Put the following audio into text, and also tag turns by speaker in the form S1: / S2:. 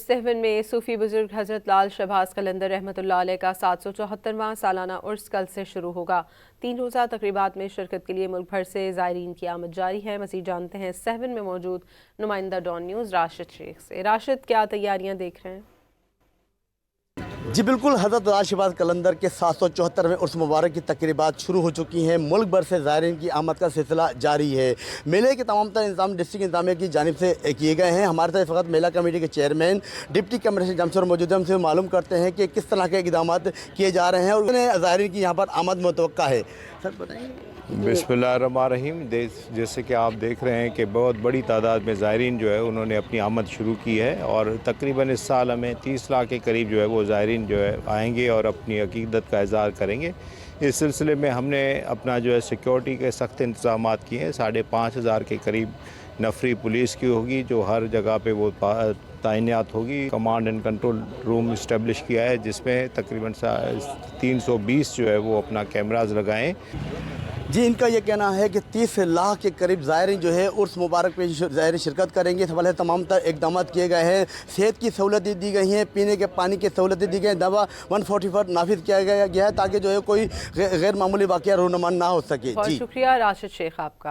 S1: सहवन में सूफी बुजुर्ग हजरत लाल शहबाज कलंदर रहमतुल्लाह अलैह का 774वां सालाना उर्स कल से शुरू होगा। 3 रोज़ा तकरीबात में शिरकत के लिए मुल्क भर से ज़ायरीन की आमद जारी है। मज़ीद जानते हैं सहवन में मौजूद नुमाइंदा डॉन न्यूज़ राशिद शेख से। राशिद, क्या तैयारियां देख रहे हैं?
S2: जी बिल्कुल, हज़रत लाल शहबाज कलंदर के 774वें उर्स मुबारक की तकरीबात शुरू हो चुकी हैं। मुल्क भर से ज़ायरीन की आमद का सिलसिला जारी है। मेले के तमाम तर इंतजाम डिस्ट्रिक्ट इंतजामिया की जानिब से किए गए हैं। हमारे साथ फ़कत मेला कमेटी के चेयरमैन डिप्टी कमिश्नर जमशेद मौजूद हैं। हमसे मालूम करते हैं कि किस तरह के इक़दाम किए जा रहे हैं और ज़ायरीन की यहाँ पर आमद मुतवक्का है। सर बताइए।
S3: बिस्मिल्लाहिर्रहमानिर्रहीम। जैसे कि आप देख रहे हैं कि बहुत बड़ी तादाद में ज़ायरीन जो है उन्होंने अपनी आमद शुरू की है और तकरीबन इस साल हमें 30 लाख के करीब जो है वो ज़ायरीन जो है आएंगे और अपनी अकीदत का इज़हार करेंगे। इस सिलसिले में हमने अपना जो है सिक्योरिटी के सख्त इंतज़ाम किए हैं। 5,500 के करीब नफरी पुलिस की होगी जो हर जगह पे वो तैनात होगी। Command and control room establish किया है जिसमें तकरीबन 320 जो है वो अपना कैमराज लगाएं।
S2: जी, इनका ये कहना है कि 30 लाख के करीब ज़ायरीन जो है उर्स मुबारक पे ज़ायरीन शिरकत करेंगे। इस हवाले से तमाम तर इक़दाम किए गए हैं। सेहत की सहूलतें दी गई हैं, पीने के पानी की सहूलतें दी गई हैं। दवा 144 नाफिज किया गया है ताकि जो है कोई गैर मामूली वाक़या रूनुमा ना हो सके।
S1: बहुत शुक्रिया राशिद शेख आपका।